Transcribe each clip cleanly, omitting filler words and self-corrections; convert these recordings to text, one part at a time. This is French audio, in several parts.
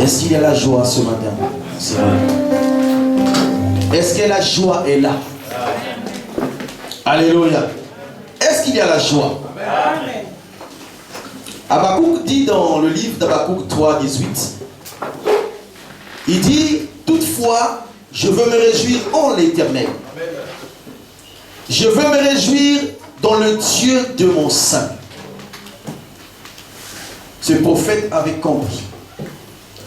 Est-ce qu'il y a la joie ce matin? C'est vrai. Est-ce que la joie est là? Alléluia. Est-ce qu'il y a la joie? Amen. Habakkuk dit dans le livre d'Habakkuk 3, 18, il dit, toutefois, je veux me réjouir en l'Éternel. Je veux me réjouir dans le Dieu de mon salut. Ce prophète avait compris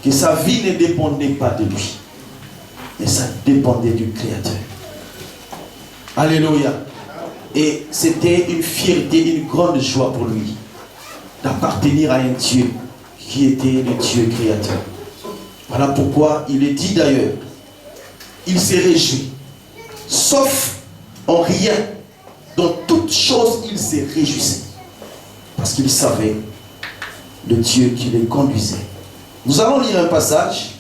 que sa vie ne dépendait pas de lui, mais ça dépendait du Créateur. Alléluia. Et c'était une fierté, une grande joie pour lui d'appartenir à un Dieu qui était le Dieu créateur. Voilà pourquoi il est dit d'ailleurs, il s'est réjoui, sauf en rien, dans toutes choses il s'est réjoui, parce qu'il savait le Dieu qui les conduisait. Nous allons lire un passage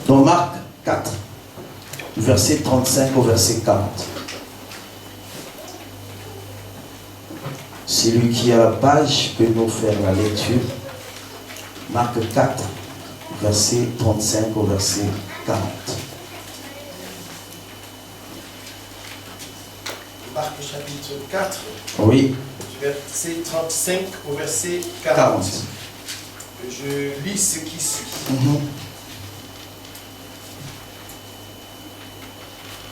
dans Marc 4, verset 35 au verset 40. Celui qui a la page peut nous faire la lecture. Marc 4, verset 35 au verset 40. Marc chapitre 4, oui. Verset 35 au verset 40. Je lis ce qui suit.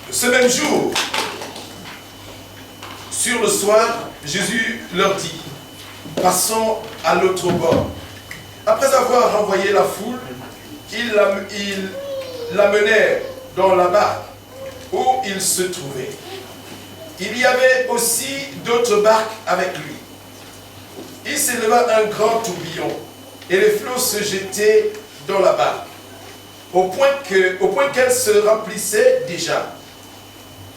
Ce même jour, sur le soir, Jésus leur dit, passons à l'autre bord. Après avoir renvoyé la foule, ils l'amenèrent dans la barque où il se trouvait. Il y avait aussi d'autres barques avec lui. Il s'éleva un grand tourbillon et les flots se jetaient dans la barque, au point qu'elle se remplissait déjà.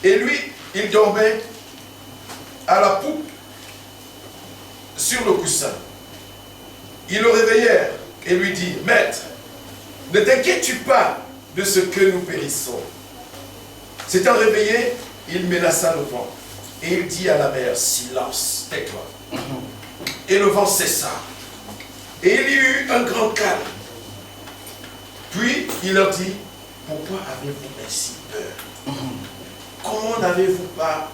Et lui, il dormait à la poupe sur le coussin. Ils le réveillèrent et lui dirent, Maître, ne t'inquiètes-tu pas de ce que nous périssons? S'étant réveillé, il menaça le vent et il dit à la mer, silence, tais-toi. Et le vent cessa. Et il y eut un grand calme. Puis il leur dit, pourquoi avez-vous ainsi peur? Comment n'avez-vous pas,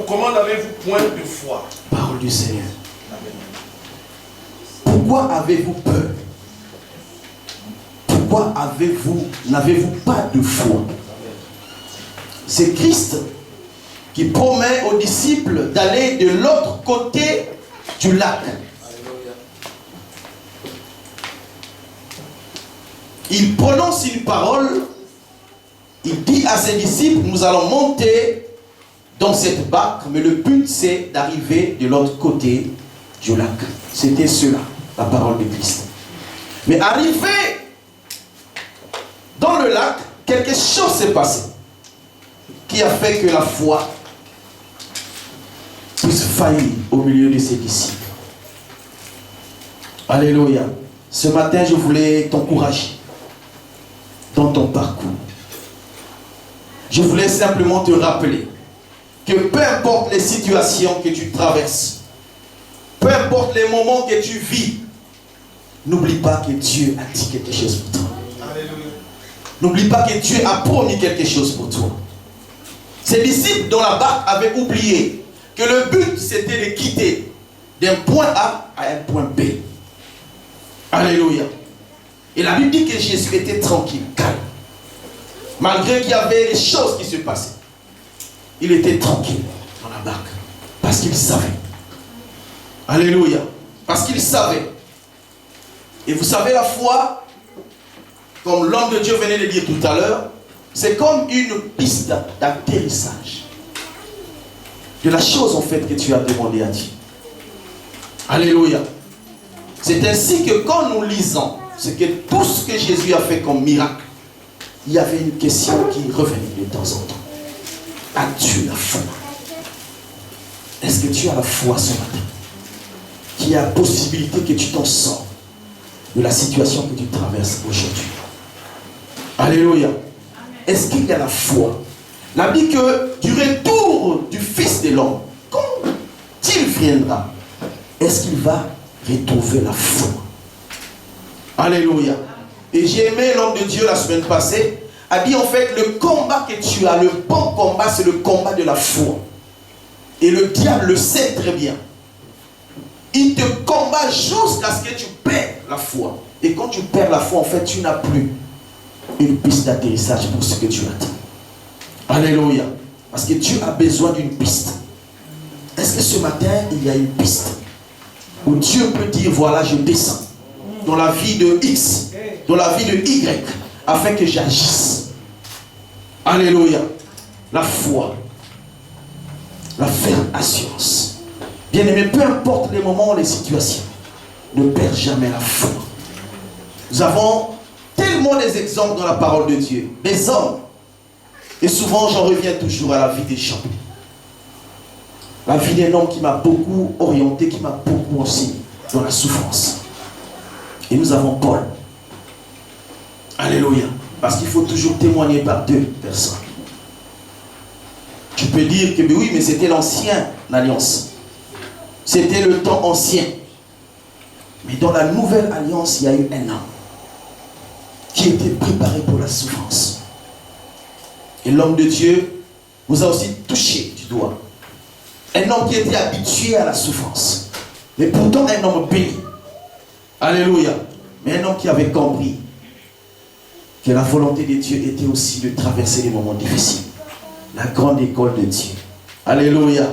comment n'avez-vous point de foi? Parole du Seigneur. Amen. Pourquoi avez-vous peur? Pourquoi n'avez-vous pas de foi? C'est Christ qui promet aux disciples d'aller de l'autre côté du lac. Il prononce une parole, il dit à ses disciples, nous allons monter dans cette barque, mais le but c'est d'arriver de l'autre côté du lac. C'était cela, la parole de Christ. Mais arrivé dans le lac, quelque chose s'est passé qui a fait que la foi puisse faillir au milieu de ses disciples. Alléluia. Ce matin, je voulais t'encourager dans ton parcours. Je voulais simplement te rappeler que peu importe les situations que tu traverses, peu importe les moments que tu vis, n'oublie pas que Dieu a dit quelque chose pour toi. N'oublie pas que Dieu a promis quelque chose pour toi. Ces disciples dans la barque avaient oublié que le but c'était de quitter d'un point A à un point B. Alléluia. Et la Bible dit que Jésus était tranquille, calme. Malgré qu'il y avait des choses qui se passaient, il était tranquille dans la barque. Parce qu'il savait. Alléluia. Parce qu'il savait. Et vous savez, la foi, comme l'homme de Dieu venait de dire tout à l'heure, c'est comme une piste d'atterrissage de la chose en fait que tu as demandé à Dieu. Alléluia. C'est ainsi que quand nous lisons tout ce que Jésus a fait comme miracle, il y avait une question qui revenait de temps en temps. As-tu la foi? Est-ce que tu as la foi ce matin? Qu'il y a la possibilité que tu t'en sors de la situation que tu traverses aujourd'hui. Alléluia. Est-ce qu'il y a la foi? La Bible dit que du retour du Fils de l'homme, quand il viendra, est-ce qu'il va retrouver la foi? Alléluia. Et j'ai aimé l'homme de Dieu la semaine passée, a dit en fait, le combat que tu as, le bon combat, c'est le combat de la foi. Et le diable le sait très bien. Il te combat jusqu'à ce que tu perds la foi. Et quand tu perds la foi, en fait, tu n'as plus une piste d'atterrissage pour ce que tu attends. Alléluia. Parce que tu as besoin d'une piste. Est-ce que ce matin, il y a une piste où Dieu peut dire, voilà, je descends dans la vie de X, dans la vie de Y, afin que j'agisse. Alléluia. La foi. La ferme assurance. Bien-aimé, peu importe les moments, les situations, ne perds jamais la foi. Nous avons tellement des exemples dans la parole de Dieu. Des hommes. Et souvent, j'en reviens toujours à la vie des gens. La vie d'un homme qui m'a beaucoup orienté, qui m'a beaucoup enseigné dans la souffrance. Et nous avons Paul. Alléluia. Parce qu'il faut toujours témoigner par deux personnes. Tu peux dire que oui, mais c'était l'ancienne alliance. C'était le temps ancien. Mais dans la nouvelle alliance, il y a eu un homme qui était préparé pour la souffrance. Et l'homme de Dieu vous a aussi touché du doigt. Un homme qui était habitué à la souffrance. Mais pourtant un homme béni. Alléluia. Mais un homme qui avait compris que la volonté de Dieu était aussi de traverser les moments difficiles. La grande école de Dieu. Alléluia.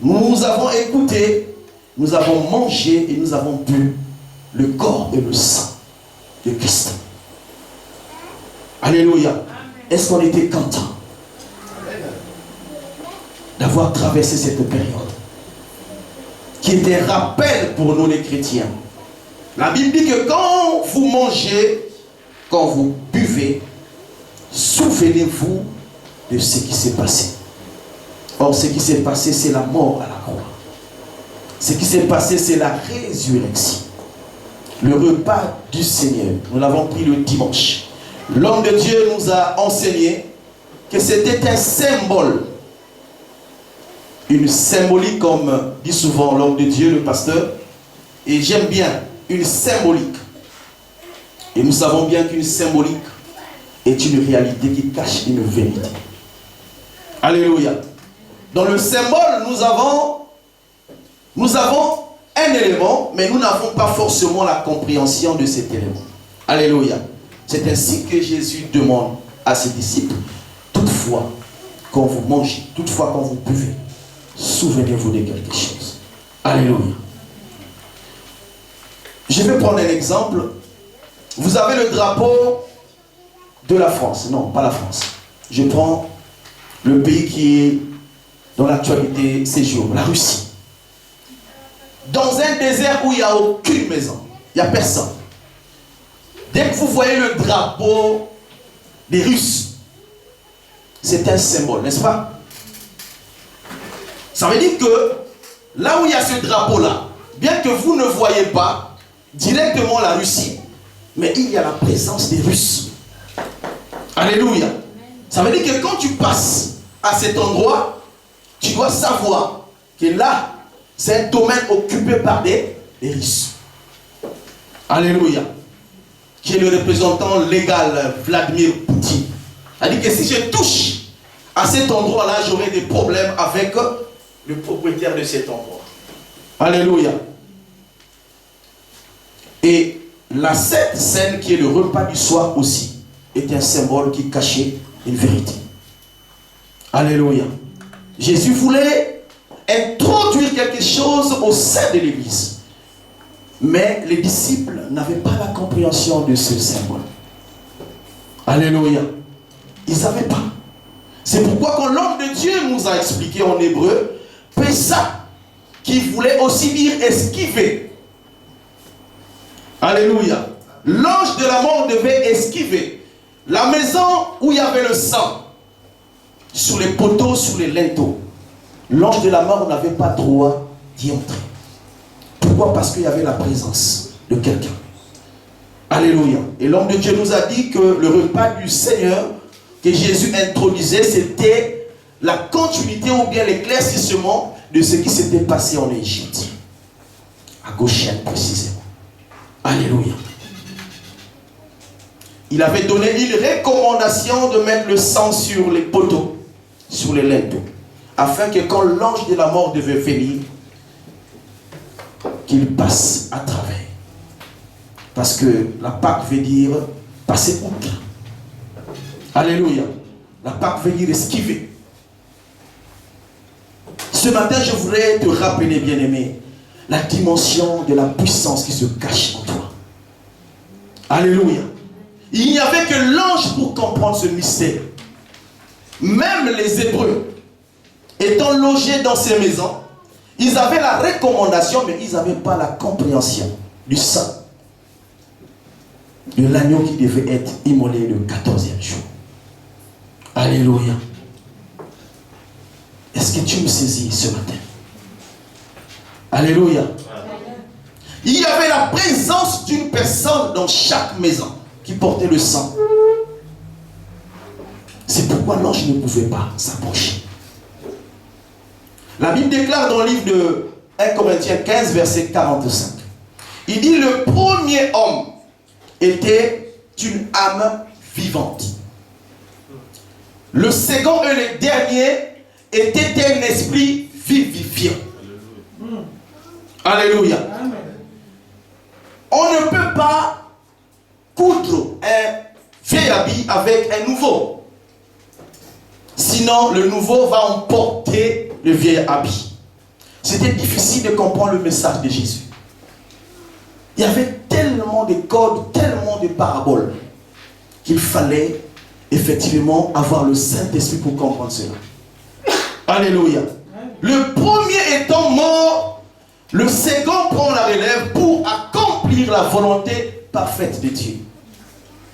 Nous avons écouté, nous avons mangé et nous avons bu le corps et le sang de Christ. Alléluia. Est-ce qu'on était content d'avoir traversé cette période qui était un rappel pour nous les chrétiens? La Bible dit que quand vous mangez, quand vous buvez, souvenez-vous de ce qui s'est passé. Or, ce qui s'est passé, c'est la mort à la croix. Ce qui s'est passé, c'est la résurrection. Le repas du Seigneur, nous l'avons pris le dimanche. L'homme de Dieu nous a enseigné que c'était un symbole. Une symbolique, comme dit souvent l'homme de Dieu, le pasteur. Et j'aime bien une symbolique. Et nous savons bien qu'une symbolique est une réalité qui cache une vérité. Alléluia. Dans le symbole, nous avons un élément, mais nous n'avons pas forcément la compréhension de cet élément. Alléluia. C'est ainsi que Jésus demande à ses disciples, toutefois, quand vous mangez, toutefois, quand vous buvez, souvenez-vous de quelque chose. Alléluia. Je vais prendre un exemple. Vous avez le drapeau de la France. Non, pas la France. Je prends le pays qui est dans l'actualité ces jours, la Russie. Dans un désert où il n'y a aucune maison, il n'y a personne. Dès que vous voyez le drapeau des Russes, c'est un symbole, n'est-ce pas? Ça veut dire que là où il y a ce drapeau-là, bien que vous ne voyez pas directement la Russie, mais il y a la présence des Russes. Alléluia. Ça veut dire que quand tu passes à cet endroit, tu dois savoir que là, c'est un domaine occupé par des Russes. Alléluia. Qui est le représentant légal, Vladimir Poutine. C'est-à-dire que si je touche à cet endroit-là, j'aurai des problèmes avec le propriétaire de cet endroit. Alléluia. Et la Sainte Seine, qui est le repas du soir aussi, est un symbole qui cachait une vérité. Alléluia. Jésus voulait introduire quelque chose au sein de l'Église. Mais les disciples n'avaient pas la compréhension de ce symbole. Alléluia. Ils ne savaient pas. C'est pourquoi quand l'homme de Dieu nous a expliqué en hébreu, Pessa, qui voulait aussi dire esquiver. Alléluia. L'ange de la mort devait esquiver la maison où il y avait le sang, sur les poteaux, sur les linteaux. L'ange de la mort n'avait pas droit d'y entrer. Pourquoi? Parce qu'il y avait la présence de quelqu'un. Alléluia. Et l'homme de Dieu nous a dit que le repas du Seigneur que Jésus introduisait, c'était la continuité ou bien l'éclaircissement de ce qui s'était passé en Égypte. À Goshen précisément. Alléluia. il avait donné une recommandation de mettre le sang sur les poteaux, sur les linteaux, afin que quand l'ange de la mort devait venir, qu'il passe à travers. Parce que la Pâque veut dire passer outre. Alléluia. La Pâque veut dire esquiver. Ce matin, je voudrais te rappeler, bien-aimé, la dimension de la puissance qui se cache en toi. Alléluia. Il n'y avait que l'ange pour comprendre ce mystère. Même les Hébreux, étant logés dans ces maisons, ils avaient la recommandation, mais ils n'avaient pas la compréhension du sang de l'agneau qui devait être immolé le 14e jour. Alléluia. Est-ce que tu me saisis ce matin? Alléluia. Il y avait la présence d'une personne dans chaque maison qui portait le sang. C'est pourquoi l'ange ne pouvait pas s'approcher. La Bible déclare dans le livre de 1 Corinthiens 15, verset 45. Il dit, le premier homme était une âme vivante. Le second et le dernier était un esprit vivifiant. Alléluia. On ne peut pas coudre un vieil habit avec un nouveau. Sinon, le nouveau va emporter le vieil habit. C'était difficile de comprendre le message de Jésus. Il y avait tellement de codes, tellement de paraboles, qu'il fallait effectivement avoir le Saint-Esprit pour comprendre cela. Alléluia. Le premier étant mort, le second prend la relève pour accomplir la volonté parfaite de Dieu.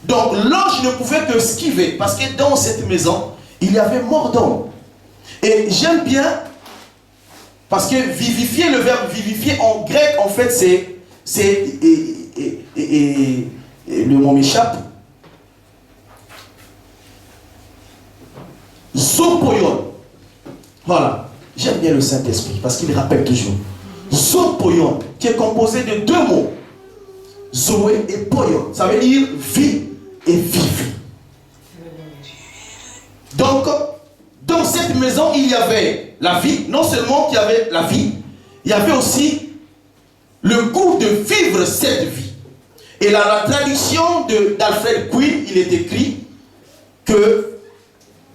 Donc l'ange ne pouvait que esquiver, parce que dans cette maison, il y avait mort d'homme. Et j'aime bien, parce que vivifier, le verbe vivifier en grec, en fait, le mot m'échappe. Zopoion. Voilà. J'aime bien le Saint-Esprit, parce qu'il rappelle toujours. Zopoion, qui est composé de deux mots. Zoé et poion. Ça veut dire vie et vivi. Donc, dans cette maison, il y avait la vie. Non seulement qu'il y avait la vie, il y avait aussi le goût de vivre cette vie. Et dans la traduction d'Alfred Quinn, il est écrit que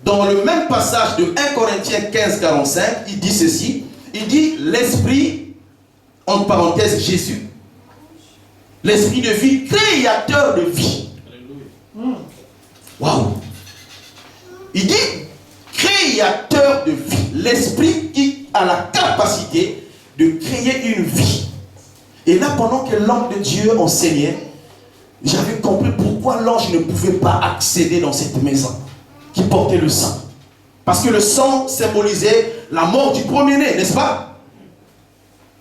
dans le même passage de 1 Corinthiens 15, 45, il dit ceci. Il dit l'esprit, entre parenthèses, Jésus. L'esprit de vie, créateur de vie. Waouh! Il dit créateur de vie. L'esprit qui a la capacité de créer une vie. Et là, pendant que l'ange de Dieu enseignait, j'avais compris pourquoi l'ange ne pouvait pas accéder dans cette maison qui portait le sang. Parce que le sang symbolisait la mort du premier-né, n'est-ce pas?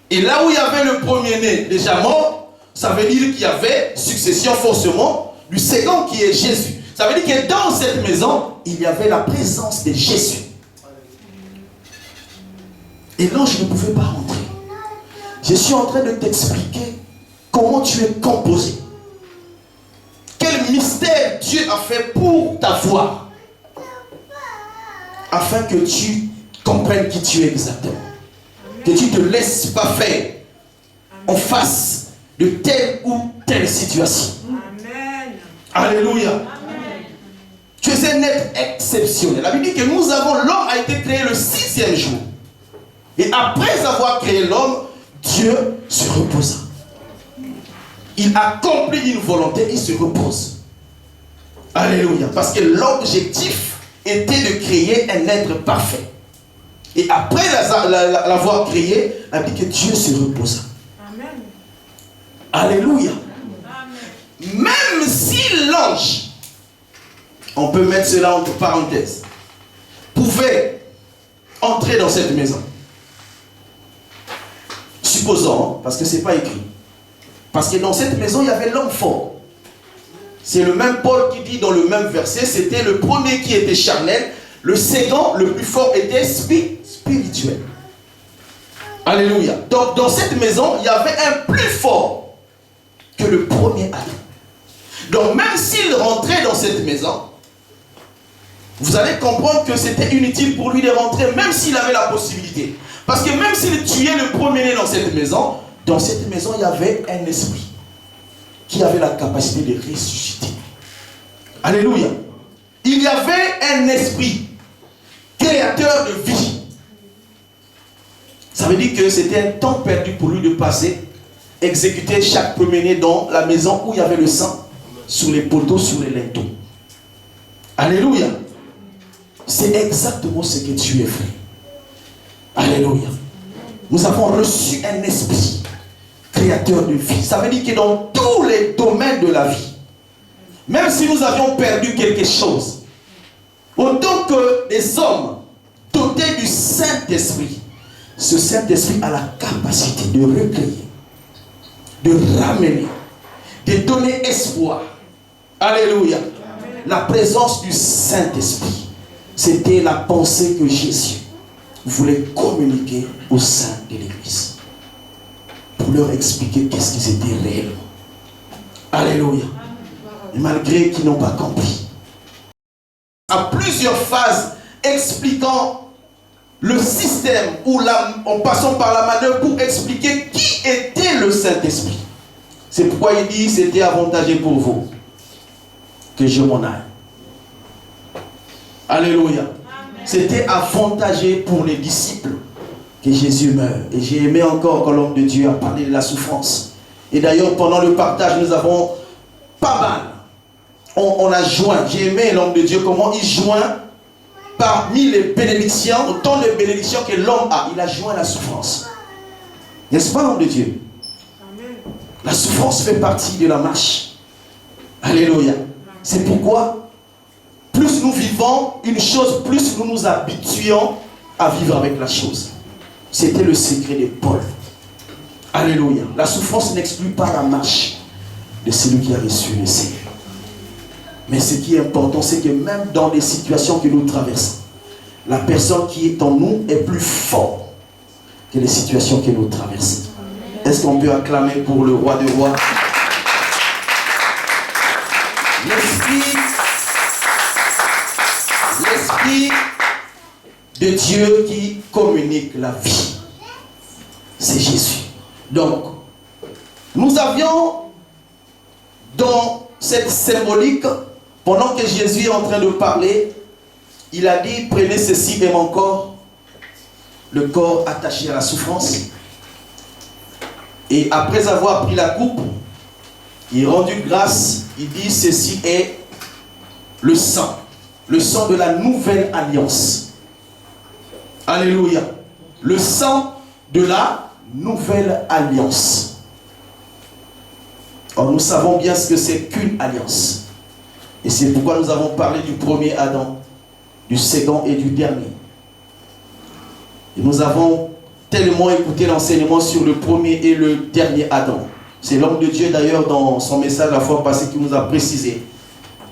Et là où il y avait le premier-né déjà mort, ça veut dire qu'il y avait succession forcément du second qui est Jésus. Ça veut dire que dans cette maison, il y avait la présence de Jésus. Et l'ange ne pouvait pas rentrer. Je suis en train de t'expliquer comment tu es composé. Quel mystère Dieu a fait pour t'avoir. Afin que tu comprennes qui tu es exactement. Que tu ne te laisses pas faire en face de telle ou telle situation. Amen. Alléluia. Amen. Tu es un être exceptionnel. La Bible dit que l'homme a été créé le 6e jour. Et après avoir créé l'homme, Dieu se reposa. Il accomplit une volonté, il se repose. Alléluia. Parce que l'objectif était de créer un être parfait. Et après l'avoir créé, la Bible dit que Dieu se reposa. Amen. Alléluia. Amen. Même si l'ange, on peut mettre cela entre parenthèses, pouvait entrer dans cette maison. Supposons, parce que ce n'est pas écrit. Parce que dans cette maison, il y avait l'homme fort. C'est le même Paul qui dit dans le même verset, c'était le premier qui était charnel, le second, le plus fort, était spirituel. Alléluia. Donc dans cette maison, il y avait un plus fort que le premier Adam. Donc même s'il rentrait dans cette maison, vous allez comprendre que c'était inutile pour lui de rentrer, même s'il avait la possibilité. Parce que même s'il tuait le premier-né dans cette maison, il y avait un esprit qui avait la capacité de ressusciter. Alléluia. Il y avait un esprit créateur de vie. Ça veut dire que c'était un temps perdu pour lui de passer, exécuter chaque premier-né dans la maison où il y avait le sang, sur les poteaux, sur les linteaux. Alléluia. C'est exactement ce que tu es fait. Alléluia. Nous avons reçu un esprit créateur de vie. Ça veut dire que dans tous les domaines de la vie, même si nous avions perdu quelque chose, autant que des hommes dotés du Saint-Esprit, ce Saint-Esprit a la capacité de recueillir, de ramener, de donner espoir. Alléluia. La présence du Saint-Esprit, c'était la pensée que Jésus voulait communiquer au sein de l'Église. Pour leur expliquer qu'est-ce qu'ils étaient réellement. Alléluia. Et malgré qu'ils n'ont pas compris. À plusieurs phases expliquant le système en passant par la manœuvre pour expliquer qui était le Saint-Esprit. C'est pourquoi il dit c'était avantageux pour vous que je m'en aille. Alléluia. C'était avantageux pour les disciples que Jésus meure. Et j'ai aimé encore quand l'homme de Dieu a parlé de la souffrance. Et d'ailleurs, pendant le partage, nous avons pas mal. On a joint. J'ai aimé l'homme de Dieu, comment il joint parmi les bénédictions, autant de bénédictions que l'homme a. Il a joint la souffrance. N'est-ce pas, l'homme de Dieu? La souffrance fait partie de la marche. Alléluia. C'est pourquoi plus nous vivons une chose, plus nous nous habituons à vivre avec la chose. C'était le secret de Paul. Alléluia. La souffrance n'exclut pas la marche de celui qui a reçu le Seigneur. Mais ce qui est important, c'est que même dans les situations que nous traversons, la personne qui est en nous est plus forte que les situations que nous traversons. Est-ce qu'on peut acclamer pour le roi des rois? L'Esprit de Dieu qui communique la vie, c'est Jésus. Donc, nous avions dans cette symbolique, pendant que Jésus est en train de parler, il a dit, prenez ceci et mon corps, le corps attaché à la souffrance. Et après avoir pris la coupe, il rendu grâce, il dit, ceci est le sang de la nouvelle alliance. Alléluia. Le sang de la nouvelle alliance. Or, nous savons bien ce que c'est qu'une alliance. Et c'est pourquoi nous avons parlé du premier Adam, du second et du dernier. Et nous avons tellement écouté l'enseignement sur le premier et le dernier Adam. C'est l'homme de Dieu d'ailleurs dans son message la fois passée qui nous a précisé.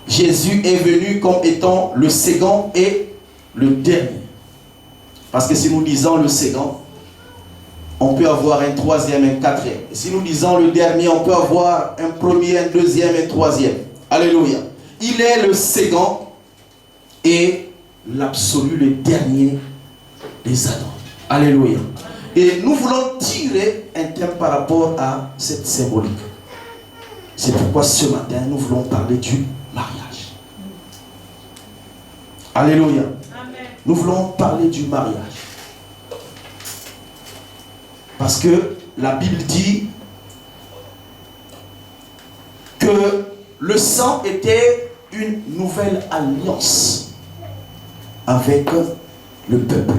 Jésus est venu comme étant le second et le dernier. Parce que si nous disons le second, on peut avoir un troisième, un quatrième. Et si nous disons le dernier, on peut avoir un premier, un deuxième, un troisième. Alléluia. Il est le second et l'absolu, le dernier des Adams. Alléluia. Et nous voulons tirer un thème par rapport à cette symbolique. C'est pourquoi ce matin, nous voulons parler du mariage. Alléluia. Amen. Nous voulons parler du mariage. Parce que la Bible dit que le sang était une nouvelle alliance avec le peuple.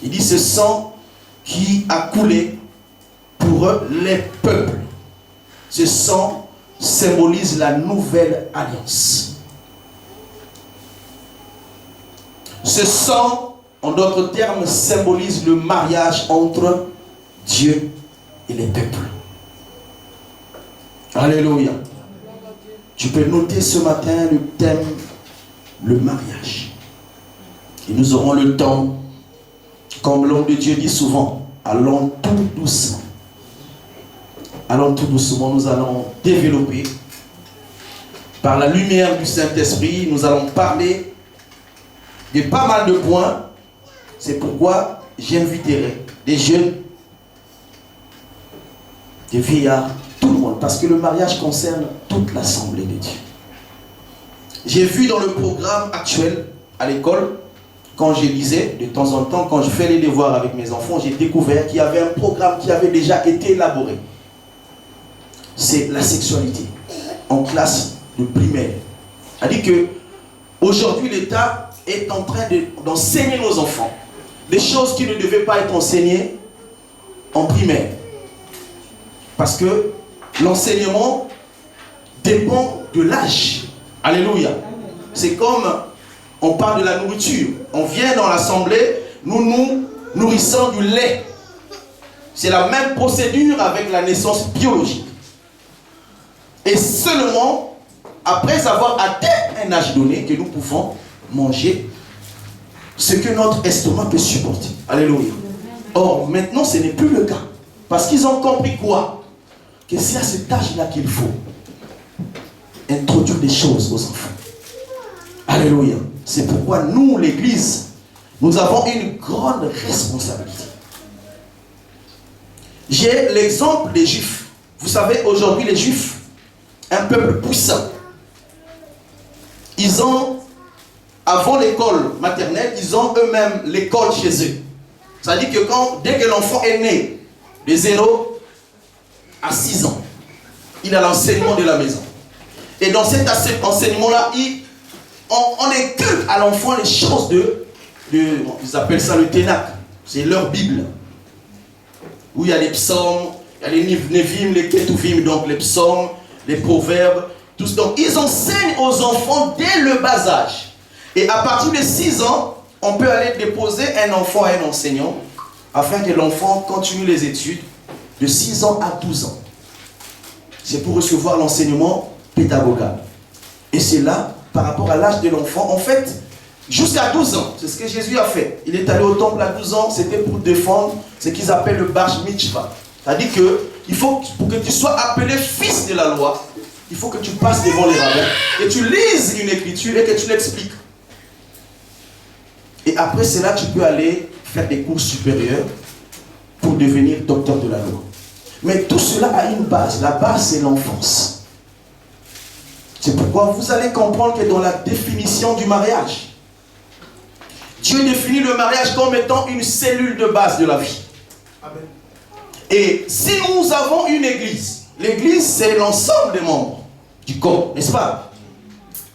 Il dit ce sang qui a coulé pour les peuples. Ce sang symbolise la nouvelle alliance. Ce sang, en d'autres termes, symbolise le mariage entre Dieu et les peuples. Alléluia. Tu peux noter ce matin le thème, le mariage. Et nous aurons le temps, comme l'homme de Dieu dit souvent, allons tout doucement. Allons tout doucement, nous allons développer par la lumière du Saint-Esprit, nous allons parler de pas mal de points. C'est pourquoi j'inviterai des jeunes, des vieillards, tout le monde, parce que le mariage concerne toute l'assemblée de Dieu. J'ai vu dans le programme actuel à l'école, quand je lisais, de temps en temps, quand je fais les devoirs avec mes enfants, j'ai découvert qu'il y avait un programme qui avait déjà été élaboré. C'est la sexualité en classe de primaire. C'est-à-dire que aujourd'hui, l'État est en train d'enseigner nos enfants des choses qui ne devaient pas être enseignées en primaire. Parce que l'enseignement dépend de l'âge. Alléluia. C'est comme on parle de la nourriture. On vient dans l'assemblée, nous nourrissons du lait. C'est la même procédure avec la naissance biologique. Et seulement après avoir atteint un âge donné que nous pouvons manger ce que notre estomac peut supporter. Alléluia. Or, maintenant, ce n'est plus le cas. Parce qu'ils ont compris quoi? Que c'est à cet âge-là qu'il faut introduire des choses aux enfants. Alléluia. C'est pourquoi nous, l'Église, nous avons une grande responsabilité. J'ai l'exemple des Juifs. Vous savez, aujourd'hui, les Juifs, un peuple puissant, ils ont, avant l'école maternelle, ils ont eux-mêmes l'école chez eux. C'est-à-dire que dès que l'enfant est né, de 0 à 6 ans, il a l'enseignement de la maison. Et dans cet enseignement-là, on inculque à l'enfant les choses ils appellent ça le Ténac. C'est leur Bible. Où il y a les psaumes, il y a les Nevim, les Ketuvim, donc les psaumes, les proverbes, tout ça. Donc ils enseignent aux enfants dès le bas âge. Et à partir de 6 ans, on peut aller déposer un enfant à un enseignant afin que l'enfant continue les études de 6 ans à 12 ans. C'est pour recevoir l'enseignement pédagogal. Et c'est là, par rapport à l'âge de l'enfant, en fait, jusqu'à 12 ans, c'est ce que Jésus a fait. Il est allé au temple à 12 ans, c'était pour défendre ce qu'ils appellent le Bar Mitzvah. C'est-à-dire que, pour que tu sois appelé fils de la loi, il faut que tu passes devant les rabbins, que tu lises une écriture et que tu l'expliques. Et après cela, tu peux aller faire des cours supérieurs pour devenir docteur de la loi. Mais tout cela a une base. La base, c'est l'enfance. C'est pourquoi vous allez comprendre que dans la définition du mariage, Dieu définit le mariage comme étant une cellule de base de la vie. Amen. Et si nous avons une église, l'église c'est l'ensemble des membres du corps, n'est-ce pas?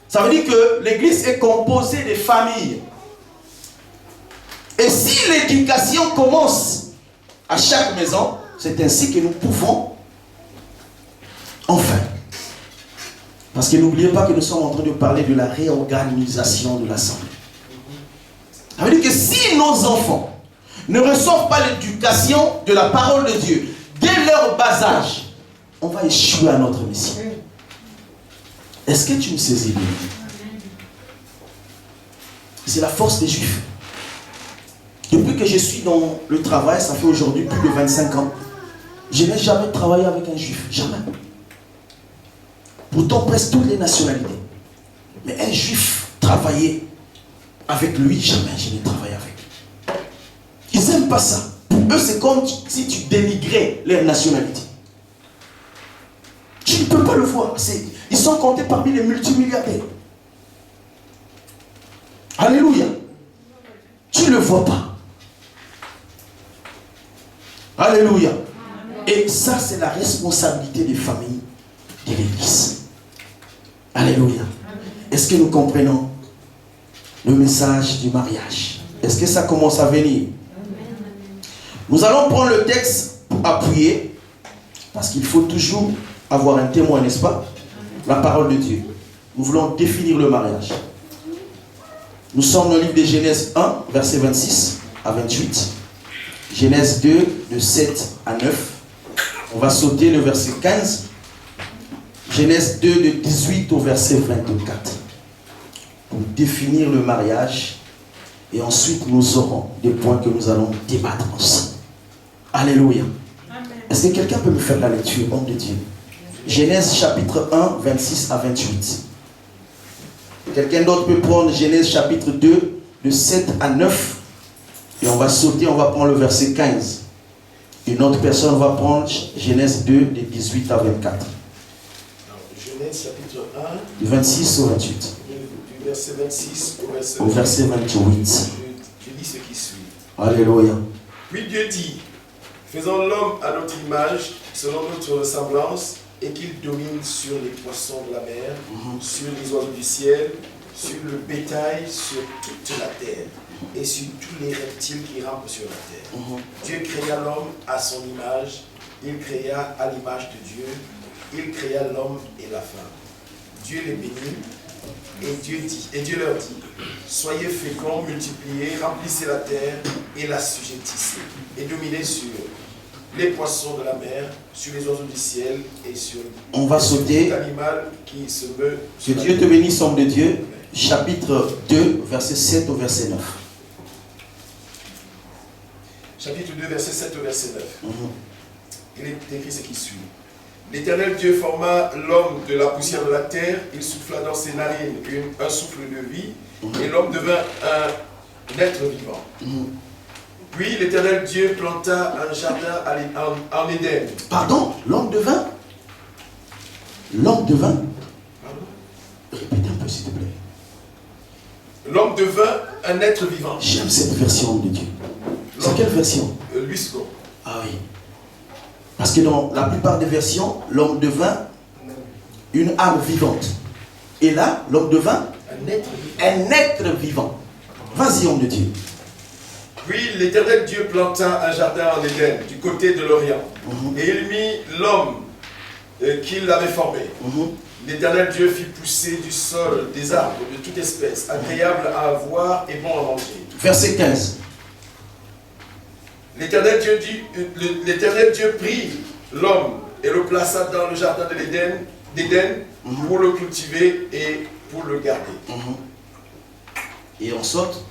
Ça veut dire que l'église est composée des familles. Et si l'éducation commence à chaque maison, c'est ainsi que nous pouvons enfin. Parce que n'oubliez pas que nous sommes en train de parler de la réorganisation de l'assemblée. Ça veut dire que si nos enfants ne reçoivent pas l'éducation de la parole de Dieu dès leur bas âge, on va échouer à notre mission. Est-ce que tu me saisis bien? C'est la force des Juifs. Depuis que je suis dans le travail, ça fait aujourd'hui plus de 25 ans, je n'ai jamais travaillé avec un Juif. Jamais. Pourtant, presque toutes les nationalités. Mais un Juif, travailler avec lui, jamais je n'ai travaillé avec lui. Ils n'aiment pas ça. Pour eux, c'est comme si tu dénigrais leur nationalité. Tu ne peux pas le voir. Ils sont comptés parmi les multimilliardaires. Alléluia. Tu ne le vois pas. Alléluia. Et ça, c'est la responsabilité des familles de l'Église. Alléluia. Est-ce que nous comprenons le message du mariage? Est-ce que ça commence à venir? Nous allons prendre le texte pour appuyer, parce qu'il faut toujours avoir un témoin, n'est-ce pas? La parole de Dieu. Nous voulons définir le mariage. Nous sommes dans le livre de Genèse 1, verset 26 à 28. Genèse 2, de 7 à 9. On va sauter le verset 15. Genèse 2, de 18 au verset 24. Pour définir le mariage. Et ensuite, nous aurons des points que nous allons débattre ensemble. Alléluia. Est-ce que quelqu'un peut me faire la lecture, homme de Dieu? Genèse chapitre 1, 26 à 28. Quelqu'un d'autre peut prendre Genèse chapitre 2, de 7 à 9. Et on va sauter, on va prendre le verset 15. Une autre personne va prendre Genèse 2, de 18 à 24. Alors, Genèse chapitre 1, Du 26 au 28. du verset 26 Au verset 28. Je lis ce qui suit. Alléluia. Puis Dieu dit, faisons l'homme à notre image, selon notre ressemblance, et qu'il domine sur les poissons de la mer, sur les oiseaux du ciel, sur le bétail, sur toute la terre, et sur tous les reptiles qui rampent sur la terre. Dieu créa l'homme à son image, il créa à l'image de Dieu, il créa l'homme et la femme. Dieu les bénit, et Dieu leur dit, soyez féconds, multipliez, remplissez la terre et la sujettissez, et dominez sur les poissons de la mer, sur les oiseaux du ciel et sur tout animal qui se meut. Que Dieu te bénisse, homme de Dieu. Chapitre 2, verset 7 au verset 9. Chapitre 2, verset 7 au verset 9. Il est écrit ce qui suit. L'Éternel Dieu forma l'homme de la poussière de la terre, il souffla dans ses narines un souffle de vie, et l'homme devint un être vivant. Puis l'Éternel Dieu planta un jardin en Éden. Pardon, l'homme devint? L'homme devint? Pardon? Répétez un peu s'il te plaît. L'homme devint un être vivant. J'aime cette version de Dieu. C'est quelle version? L'USCO. Ah oui. Parce que dans la plupart des versions, l'homme devint une âme vivante. Et là, l'homme devint un être vivant. Vas-y, homme de Dieu. Puis l'Éternel Dieu planta un jardin en Éden, du côté de l'Orient. Et il mit l'homme qu'il avait formé. L'Éternel Dieu fit pousser du sol des arbres de toute espèce, agréables à voir et bons à manger. Verset 15. L'Éternel Dieu prit l'homme et le plaça dans le jardin de d'Éden pour le cultiver et pour le garder. Et on saute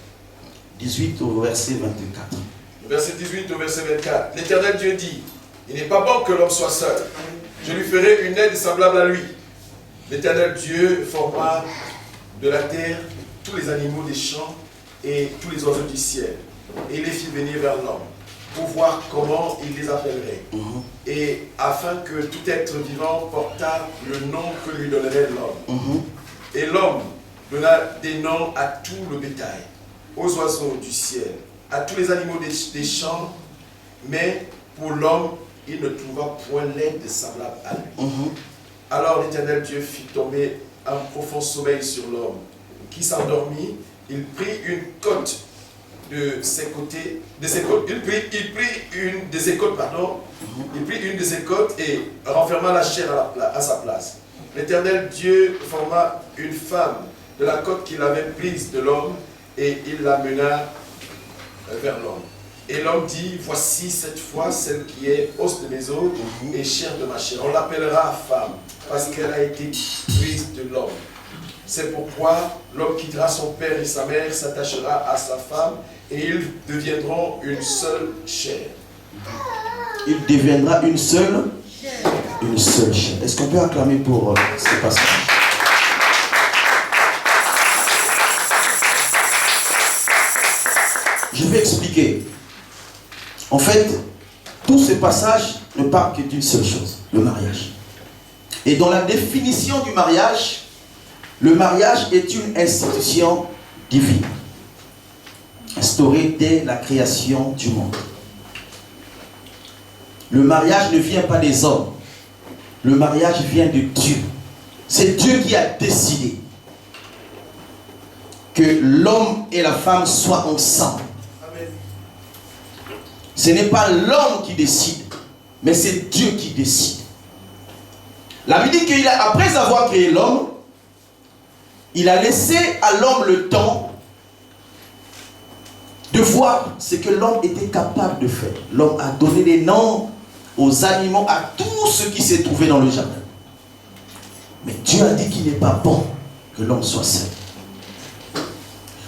18 au verset 24. Verset 18 au verset 24. L'Éternel Dieu dit, il n'est pas bon que l'homme soit seul. Je lui ferai une aide semblable à lui. L'Éternel Dieu forma de la terre tous les animaux des champs et tous les oiseaux du ciel. Et il les fit venir vers l'homme pour voir comment il les appellerait. Et afin que tout être vivant portât le nom que lui donnerait l'homme. Et l'homme donna des noms à tout le bétail, aux oiseaux du ciel, à tous les animaux des champs, mais pour l'homme, il ne trouva point l'aide semblable à lui. Alors l'Éternel Dieu fit tomber un profond sommeil sur l'homme, qui s'endormit. Il prit une côte de ses côtés, il prit une de ses côtes et renferma la chair à sa place. L'Éternel Dieu forma une femme de la côte qu'il avait prise de l'homme et il la mena vers l'homme. Et l'homme dit, voici cette fois celle qui est os de mes os et chair de ma chair. On l'appellera femme parce qu'elle a été prise de l'homme. C'est pourquoi l'homme quittera son père et sa mère, s'attachera à sa femme et ils deviendront une seule chair. Il deviendra une seule chair. Est-ce qu'on peut acclamer pour ce passage? Je vais expliquer. En fait, tout ce passage ne parle que d'une seule chose, le mariage. Et dans la définition du mariage, le mariage est une institution divine, instaurée dès la création du monde. Le mariage ne vient pas des hommes. Le mariage vient de Dieu. C'est Dieu qui a décidé que l'homme et la femme soient ensemble. Ce n'est pas l'homme qui décide, mais c'est Dieu qui décide. La Bible dit qu'après avoir créé l'homme, il a laissé à l'homme le temps de voir ce que l'homme était capable de faire. L'homme a donné des noms aux animaux, à tout ce qui s'est trouvé dans le jardin. Mais Dieu a dit qu'il n'est pas bon que l'homme soit seul.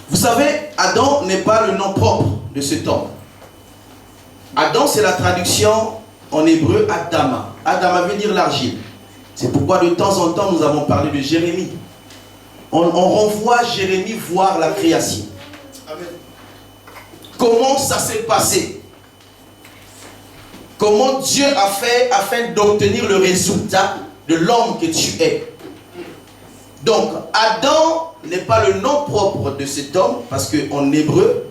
Vous savez, Adam n'est pas le nom propre de cet homme. Adam, c'est la traduction en hébreu Adama. Adama veut dire l'argile. C'est pourquoi de temps en temps, nous avons parlé de Jérémie. on renvoie Jérémie voir la création. Amen. Comment ça s'est passé? Comment Dieu a fait afin d'obtenir le résultat de l'homme que tu es? Donc, Adam n'est pas le nom propre de cet homme, parce qu'en hébreu,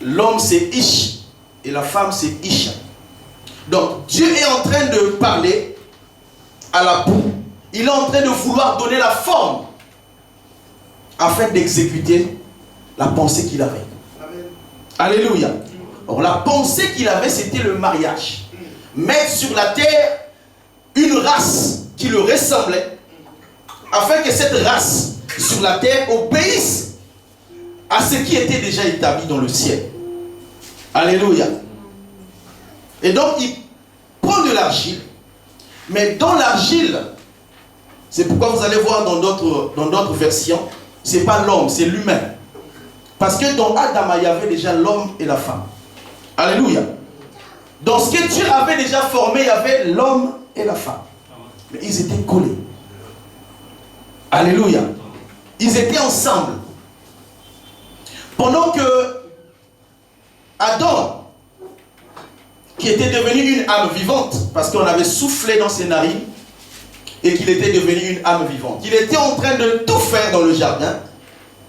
l'homme c'est Ish et la femme c'est Isha. Donc, Dieu est en train de parler à la boue. Il est en train de vouloir donner la forme afin d'exécuter la pensée qu'il avait. Amen. Alléluia. Alors, la pensée qu'il avait, c'était le mariage. Mettre sur la terre une race qui le ressemblait, afin que cette race sur la terre obéisse à ce qui était déjà établi dans le ciel. Alléluia. Et donc, il prend de l'argile, mais dans l'argile, c'est pourquoi vous allez voir dans d'autres versions, ce n'est pas l'homme, c'est l'humain. Parce que dans Adam, il y avait déjà l'homme et la femme. Alléluia. Dans ce que Dieu avait déjà formé, il y avait l'homme et la femme. Mais ils étaient collés. Alléluia. Ils étaient ensemble. Pendant que Adam, qui était devenu une âme vivante, parce qu'on avait soufflé dans ses narines, et qu'il était devenu une âme vivante. Il était en train de tout faire dans le jardin.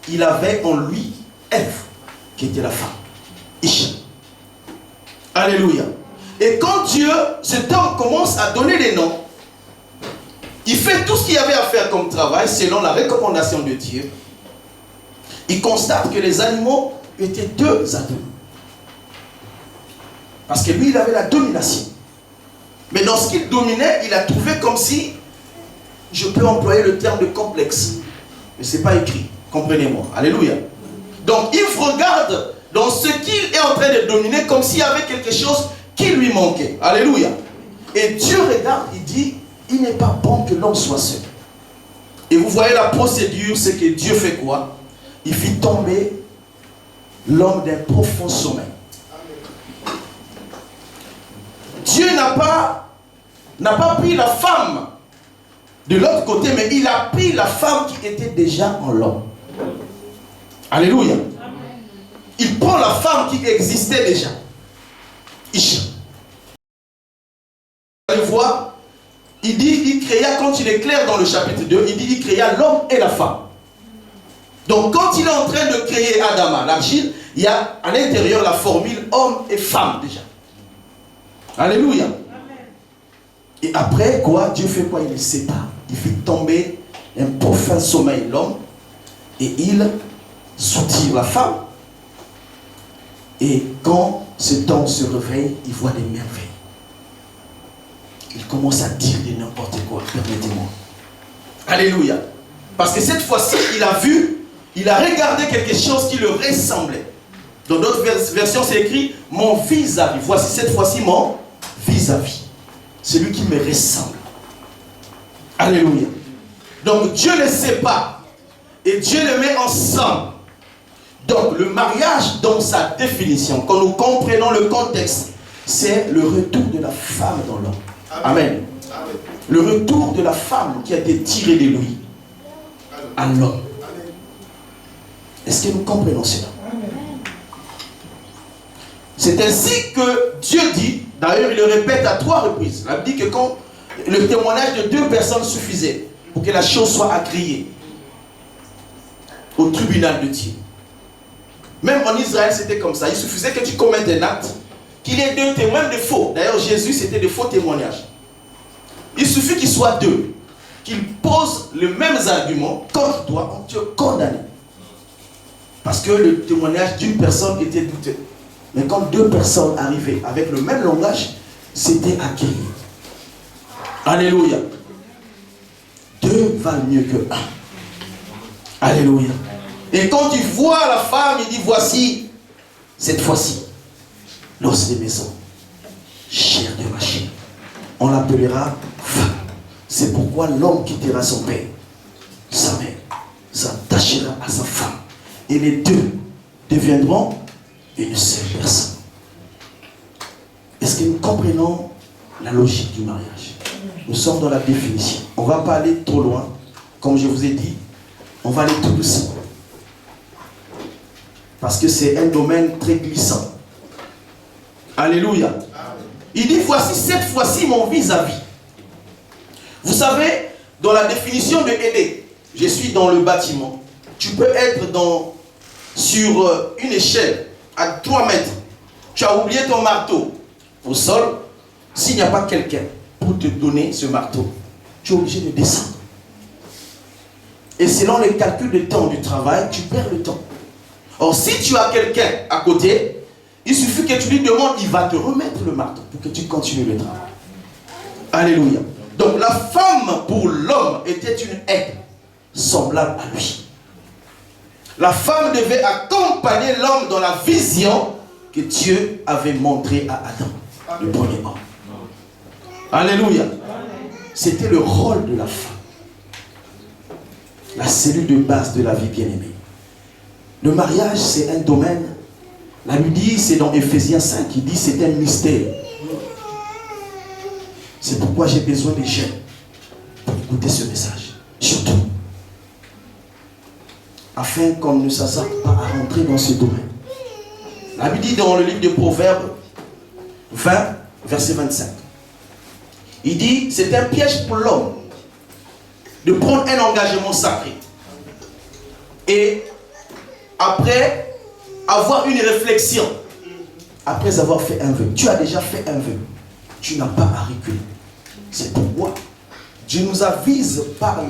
Il avait en lui Ève, qui était la femme. Isha. Alléluia. Et quand Dieu, cet homme commence à donner les noms, il fait tout ce qu'il y avait à faire comme travail selon la recommandation de Dieu. Il constate que les animaux étaient deux à deux. Parce que lui, il avait la domination. Mais dans ce qu'il dominait, il a trouvé comme si, je peux employer le terme de complexe, mais ce n'est pas écrit, comprenez-moi. Alléluia. Donc il regarde dans ce qu'il est en train de dominer comme s'il y avait quelque chose qui lui manquait. Alléluia. Et Dieu regarde, il dit, il n'est pas bon que l'homme soit seul. Et vous voyez la procédure, c'est que Dieu fait quoi? Il fit tomber l'homme d'un profond sommeil. Dieu n'a pas pris la femme de l'autre côté, mais il a pris la femme qui était déjà en l'homme. Alléluia. Il prend la femme qui existait déjà. Isha. Vous allez voir, il dit, il créa, quand il est clair dans le chapitre 2, il dit, il créa l'homme et la femme. Donc quand il est en train de créer Adama, l'argile, il y a à l'intérieur la formule homme et femme déjà. Alléluia. Amen. Et après quoi, Dieu fait quoi? Il les sépare. Il fait tomber un profond sommeil l'homme et il soutire la femme. Et quand cet homme se réveille, il voit des merveilles. Il commence à dire de n'importe quoi, permettez-moi. Alléluia. Parce que cette fois-ci, il a vu, il a regardé quelque chose qui le ressemblait. Dans d'autres versions, c'est écrit mon vis-à-vis. Voici cette fois-ci mon vis-à-vis. C'est lui qui me ressemble. Alléluia. Donc Dieu les sépare et Dieu les met ensemble. Donc le mariage, dans sa définition, quand nous comprenons le contexte, c'est le retour de la femme dans l'homme. Amen. Amen. Le retour de la femme qui a été tirée de lui à l'homme. Est-ce que nous comprenons cela? C'est ainsi que Dieu dit, d'ailleurs il le répète à 3 reprises. Il a dit que quand le témoignage de 2 personnes suffisait pour que la chose soit agréée au tribunal de Dieu. Même en Israël c'était comme ça. Il suffisait que tu commettes un acte, qu'il y ait 2 témoins, même de faux. D'ailleurs Jésus c'était de faux témoignages. Il suffit qu'il soit 2, qu'ils posent les mêmes arguments contre toi, on te condamne. Parce que le témoignage d'une personne était douteux. Mais quand 2 personnes arrivaient avec le même langage, c'était accueilli. Alléluia. 2 valent mieux que 1. Alléluia. Et quand il voit la femme, il dit, voici, cette fois-ci, l'os des maisons, chair de ma chair. On l'appellera femme. C'est pourquoi l'homme quittera son père, sa mère, s'attachera à sa femme. Et les 2 deviendront une seule personne. Est-ce que nous comprenons la logique du mariage? Nous sommes dans la définition. On ne va pas aller trop loin. Comme je vous ai dit, On va aller tout doucement. Parce que c'est un domaine très glissant. Alléluia. Il dit, voici cette fois-ci mon vis-à-vis. Vous savez, dans la définition de aider, je suis dans le bâtiment. Tu peux être sur une échelle à 3 mètres. Tu as oublié ton marteau au sol. S'il n'y a pas quelqu'un pour te donner ce marteau, tu es obligé de descendre. Et selon les calculs de temps du travail, tu perds le temps. Or, si tu as quelqu'un à côté, il suffit que tu lui demandes, il va te remettre le marteau pour que tu continues le travail. Alléluia. Donc la femme pour l'homme était une aide semblable à lui. La femme devait accompagner l'homme dans la vision que Dieu avait montrée à Adam, le premier homme. Alléluia. C'était le rôle de la femme. La cellule de base de la vie bien-aimée. Le mariage, c'est un domaine. La Bible dit, c'est dans Ephésiens 5, il dit c'est un mystère. C'est pourquoi j'ai besoin des jeunes pour écouter ce message. Surtout. Afin qu'on ne s'assarte pas à rentrer dans ce domaine. La Bible dit dans le livre de Proverbes 20, verset 25. Il dit, c'est un piège pour l'homme de prendre un engagement sacré. Et après avoir une réflexion, après avoir fait un vœu, tu as déjà fait un vœu, tu n'as pas à reculer. C'est pourquoi Dieu nous avise par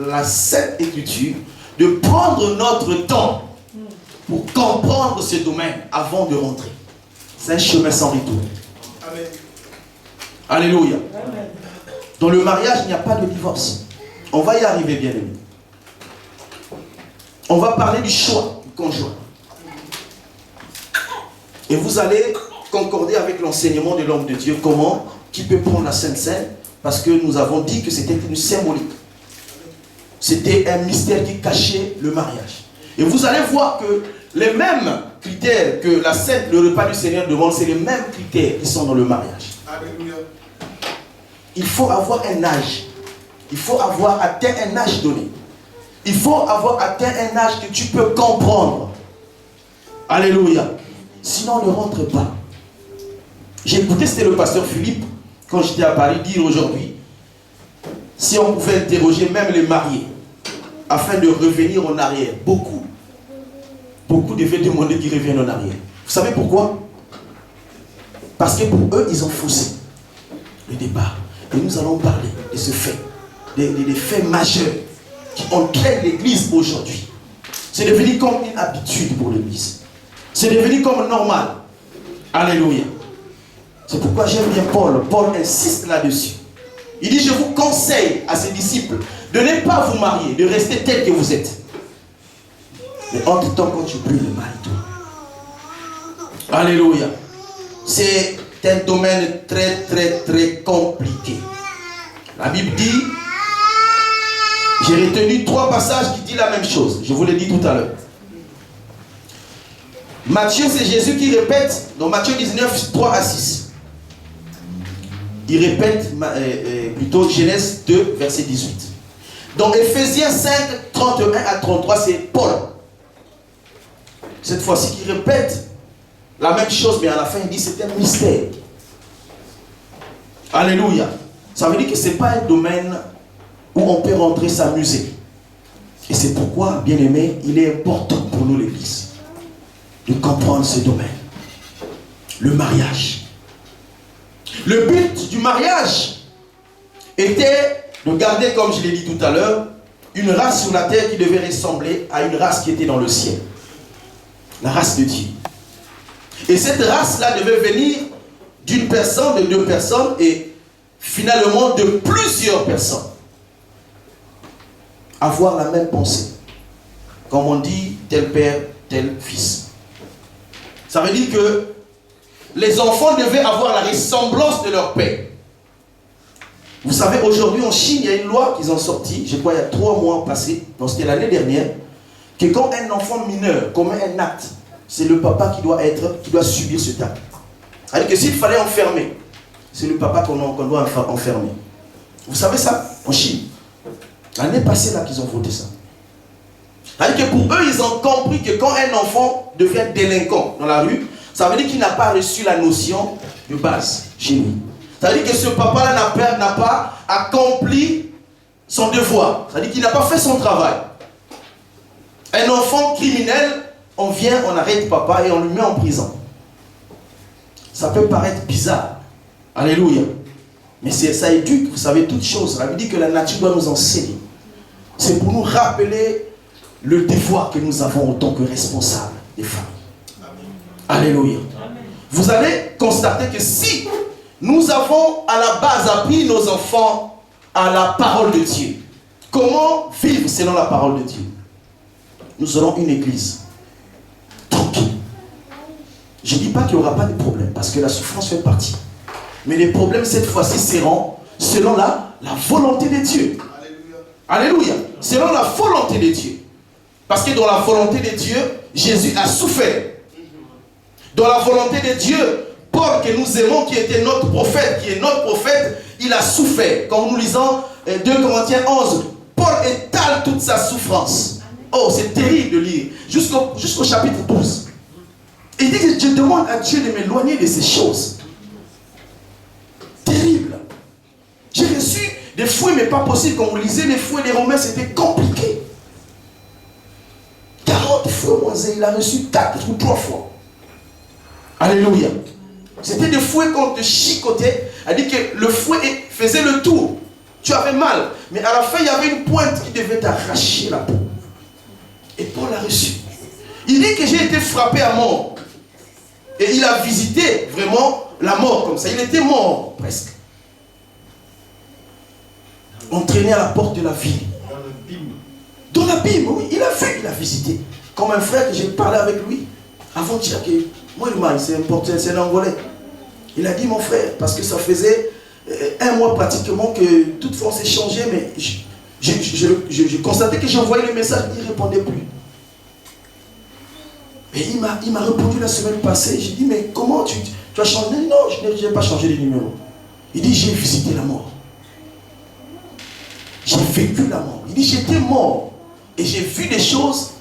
la Sainte Écriture de prendre notre temps pour comprendre ce domaine avant de rentrer. C'est un chemin sans retour. Amen. Alléluia. Amen. Dans le mariage, il n'y a pas de divorce. On va y arriver, bien aimé. On va parler du choix du conjoint. Et vous allez concorder avec l'enseignement de l'homme de Dieu. Comment? Qui peut prendre la Sainte Seine? Parce que nous avons dit que c'était une symbolique. C'était un mystère qui cachait le mariage. Et vous allez voir que les mêmes critères que la Sainte, le repas du Seigneur demande, c'est les mêmes critères qui sont dans le mariage. Alléluia. Il faut avoir un âge. Il faut avoir atteint un âge donné. Il faut avoir atteint un âge que tu peux comprendre. Alléluia. Sinon, ne rentre pas. J'ai écouté, c'était le pasteur Philippe, quand j'étais à Paris, dire aujourd'hui, si on pouvait interroger même les mariés, afin de revenir en arrière, beaucoup devaient demander qu'ils reviennent en arrière. Vous savez pourquoi? Parce que pour eux, ils ont faussé le départ. Et nous allons parler de ce fait, des faits majeurs qui entraînent l'Église aujourd'hui. C'est devenu comme une habitude pour l'Église. C'est devenu comme normal. Alléluia. C'est pourquoi j'aime bien Paul. Paul insiste là-dessus. Il dit, je vous conseille à ses disciples de ne pas vous marier, de rester tel que vous êtes. Mais entre-temps, quand tu brûles, marie-toi. Alléluia. C'est un domaine très, très, très compliqué. La Bible dit, j'ai retenu 3 passages qui disent la même chose. Je vous l'ai dit tout à l'heure. Matthieu, c'est Jésus qui répète dans Matthieu 19, 3 à 6. Il répète plutôt Genèse 2, verset 18. Dans Ephésiens 5, 31 à 33, c'est Paul. Cette fois-ci, qui répète la même chose, mais à la fin, il dit c'est un mystère. Alléluia. Ça veut dire que ce n'est pas un domaine où on peut rentrer s'amuser. Et c'est pourquoi, bien aimé, il est important pour nous, l'Église, de comprendre ce domaine. Le mariage. Le but du mariage était de garder, comme je l'ai dit tout à l'heure, une race sur la terre qui devait ressembler à une race qui était dans le ciel. La race de Dieu. Et cette race-là devait venir d'une personne, de 2 personnes et finalement de plusieurs personnes. Avoir la même pensée. Comme on dit, tel père, tel fils. Ça veut dire que les enfants devaient avoir la ressemblance de leur père. Vous savez, aujourd'hui en Chine, il y a une loi qu'ils ont sortie, je crois il y a 3 mois passés, donc c'était l'année dernière, que quand un enfant mineur commet un acte, c'est le papa qui doit subir cet acte. C'est-à-dire que s'il fallait enfermer, c'est le papa qu'on doit enfermer. Vous savez ça, en Chine. L'année passée là qu'ils ont voté ça. C'est-à-dire que pour eux, ils ont compris que quand un enfant devient délinquant dans la rue, ça veut dire qu'il n'a pas reçu la notion de base chez lui. Ça veut dire que ce papa-là n'a pas accompli son devoir. Ça veut dire qu'il n'a pas fait son travail. Un enfant criminel, on vient, on arrête papa et on le met en prison. Ça peut paraître bizarre. Alléluia. Mais ça éduque, vous savez, toutes choses. Ça veut dire que la nature doit nous enseigner. C'est pour nous rappeler le devoir que nous avons en tant que responsables des familles. Alléluia. Amen. Vous allez constater que si nous avons à la base appris nos enfants à la parole de Dieu, comment vivre selon la parole de Dieu? Nous aurons une église tranquille. Je ne dis pas qu'il n'y aura pas de problème, parce que la souffrance fait partie. Mais les problèmes, cette fois-ci, seront selon la volonté de Dieu. Alléluia. Selon la volonté de Dieu. Parce que dans la volonté de Dieu, Jésus a souffert. Dans la volonté de Dieu, Paul, que nous aimons, qui était notre prophète, il a souffert. Quand nous lisons 2 Corinthiens 11, Paul étale toute sa souffrance. Oh, c'est terrible de lire. Jusqu'au chapitre 12. Il dit que je demande à Dieu de m'éloigner de ces choses. Terrible. J'ai reçu des fouets, mais pas possible. Quand vous lisez les fouets des Romains, c'était compliqué. 40 fois moins, il a reçu 4 ou 3 fois. Alléluia. C'était des fouets qu'on te chicotait. Elle dit que le fouet faisait le tour. Tu avais mal. Mais à la fin, il y avait une pointe qui devait t'arracher la peau. Et Paul l'a reçu. Il dit que j'ai été frappé à mort. Et il a visité vraiment la mort comme ça. Il était mort presque. On traînait à la porte de la ville. Dans l'abîme, oui. Il a vu, il a visité. Comme un frère que j'ai parlé avec lui. Avant de dire que moi, c'est important, c'est un Angolais. Il a dit, mon frère, parce que ça faisait 1 mois pratiquement que toutefois on s'est changé, mais je constatais que j'envoyais le message, il ne répondait plus. Et il m'a répondu la semaine passée. J'ai dit, mais comment tu as changé? Non, je n'ai pas changé de numéro. Il dit, j'ai visité la mort. J'ai vécu la mort. Il dit, j'étais mort. Et j'ai vu des choses.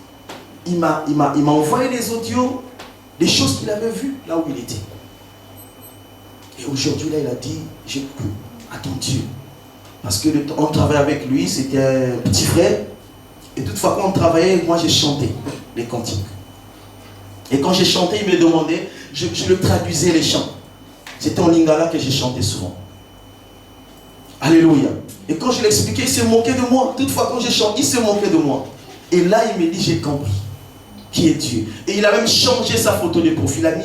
Il m'a envoyé des audios, des choses qu'il avait vues là où il était. Et aujourd'hui, là, il a dit, j'ai cru à ton Dieu. Parce qu'on travaillait avec lui, c'était un petit frère. Et toutefois, quand on travaillait, moi, j'ai chanté les cantiques. Et quand j'ai chanté, il me demandait, je le traduisais les chants. C'était en lingala que j'ai chanté souvent. Alléluia. Et quand je l'expliquais, il se moquait de moi. Toutefois, quand j'ai chanté, il se moquait de moi. Et là, il me dit, j'ai compris qui est Dieu. Et il a même changé sa photo de profil. Il a mis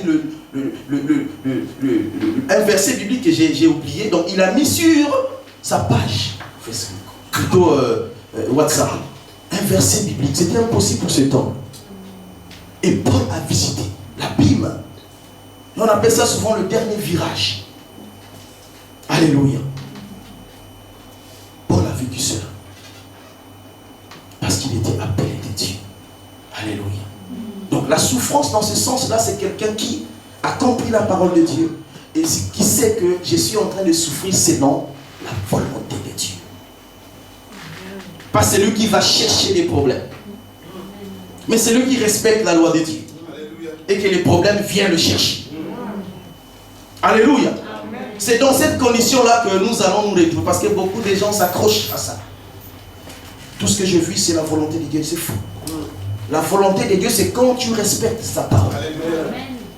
un verset biblique que j'ai oublié. Donc, il a mis sur sa page Facebook, plutôt WhatsApp, un verset biblique. C'était impossible pour cet homme. Et Paul a visité l'abîme. Et on appelle ça souvent le dernier virage. Alléluia. Paul a vécu cela. Parce qu'il était appelé de Dieu. Alléluia. Donc la souffrance dans ce sens-là, c'est quelqu'un qui a compris la parole de Dieu et qui sait que je suis en train de souffrir selon la volonté de Dieu. Pas celui qui va chercher des problèmes, mais celui qui respecte la loi de Dieu et que les problèmes viennent le chercher. Alléluia. C'est dans cette condition-là que nous allons nous retrouver, parce que beaucoup de gens s'accrochent à ça. Tout ce que je vis, c'est la volonté de Dieu, c'est fou. La volonté de Dieu, c'est quand tu respectes sa parole.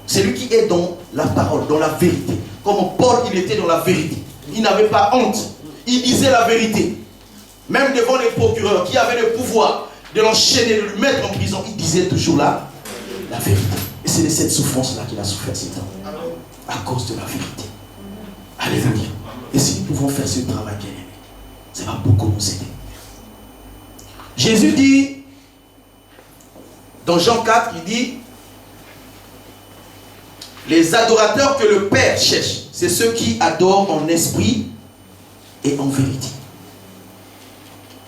C'est lui qui est dans la parole, dans la vérité. Comme Paul, il était dans la vérité. Il n'avait pas honte. Il disait la vérité. Même devant les procureurs qui avaient le pouvoir de l'enchaîner, de le mettre en prison, il disait toujours la vérité. Et c'est de cette souffrance-là qu'il a souffert cet homme. À cause de la vérité. Alléluia. Et si nous pouvons faire ce travail, bien aimé, ça va beaucoup nous aider. Jésus dit, dans Jean 4, il dit, les adorateurs que le Père cherche, c'est ceux qui adorent en esprit et en vérité.